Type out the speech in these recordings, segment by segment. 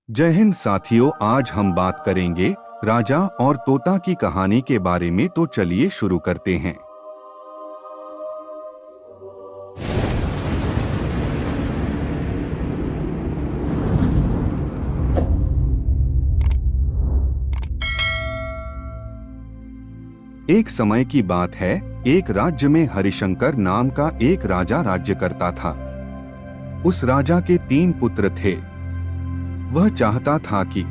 जय हिंद साथियों, आज हम बात करेंगे राजा और तोता की कहानी के बारे में। तो चलिए शुरू करते हैं। एक समय की बात है, एक राज्य में हरिशंकर नाम का एक राजा राज्य करता था। उस राजा के 3 पुत्र थे। वह चाहता था कि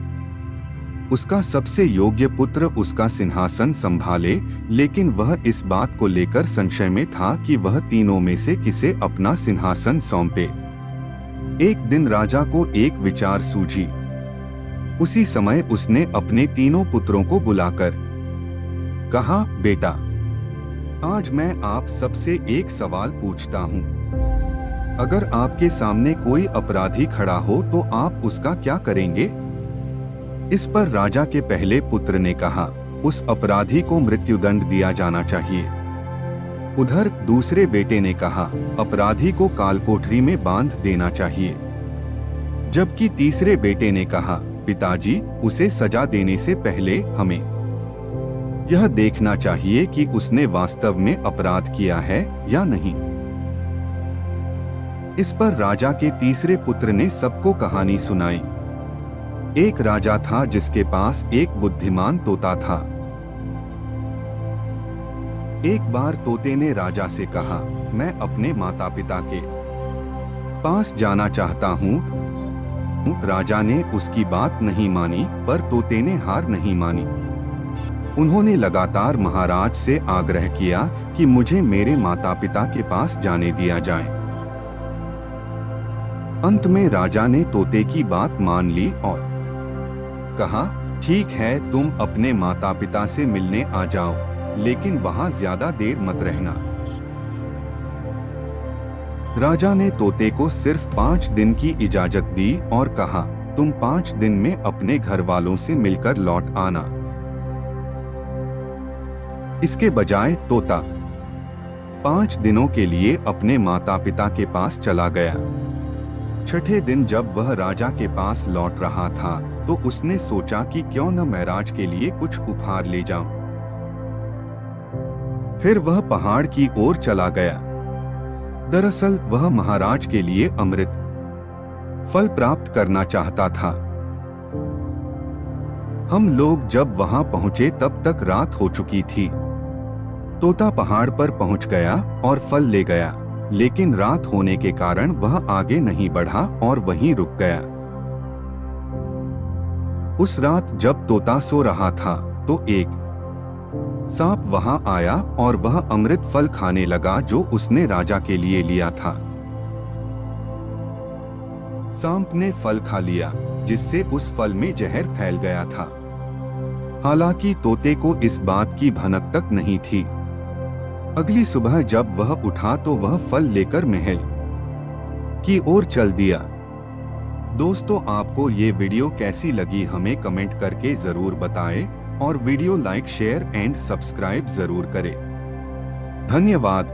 उसका सबसे योग्य पुत्र उसका सिंहासन संभाले, लेकिन वह इस बात को लेकर संशय में था कि वह तीनों में से किसे अपना सिंहासन सौंपे। एक दिन राजा को एक विचार सूझी। उसी समय उसने अपने तीनों पुत्रों को बुलाकर कहा, बेटा, आज मैं आप सबसे एक सवाल पूछता हूँ। अगर आपके सामने कोई अपराधी खड़ा हो तो आप उसका क्या करेंगे? इस पर राजा के पहले पुत्र ने कहा, उस अपराधी को मृत्युदंड दिया जाना चाहिए। उधर दूसरे बेटे ने कहा, अपराधी को कालकोठरी में बांध देना चाहिए। जबकि तीसरे बेटे ने कहा, पिताजी, उसे सजा देने से पहले हमें यह देखना चाहिए कि उसने वास्तव में अपराध किया है या नहीं। इस पर राजा के तीसरे पुत्र ने सबको कहानी सुनाई। एक राजा था जिसके पास एक बुद्धिमान तोता था। एक बार तोते ने राजा से कहा, मैं अपने माता पिता के पास जाना चाहता हूँ। राजा ने उसकी बात नहीं मानी, पर तोते ने हार नहीं मानी। उन्होंने लगातार महाराज से आग्रह किया कि मुझे मेरे माता पिता के पास जाने दिया जाए। अंत में राजा ने तोते की बात मान ली और कहा, ठीक है, तुम अपने माता पिता से मिलने आ जाओ, लेकिन वहां ज्यादा देर मत रहना। राजा ने तोते को सिर्फ 5 दिन की इजाजत दी और कहा, तुम 5 दिन में अपने घर वालों से मिलकर लौट आना। इसके बजाय तोता 5 दिनों के लिए अपने माता पिता के पास चला गया। छठे दिन जब वह राजा के पास लौट रहा था तो उसने सोचा कि क्यों न मैं राज के लिए कुछ उपहार ले जाऊं। फिर वह पहाड़ की ओर चला गया। दरअसल वह महाराज के लिए अमृत फल प्राप्त करना चाहता था। हम लोग जब वहां पहुंचे तब तक रात हो चुकी थी। तोता पहाड़ पर पहुंच गया और फल ले गया, लेकिन रात होने के कारण वह आगे नहीं बढ़ा और वहीं रुक गया। उस रात जब तोता सो रहा था तो एक सांप वहां आया और वह अमृत फल खाने लगा जो उसने राजा के लिए लिया था। सांप ने फल खा लिया, जिससे उस फल में जहर फैल गया था। हालांकि तोते को इस बात की भनक तक नहीं थी। अगली सुबह जब वह उठा तो वह फल लेकर महल की ओर चल दिया। दोस्तों, आपको ये वीडियो कैसी लगी हमें कमेंट करके जरूर बताएं और video like, share and subscribe जरूर करें। धन्यवाद।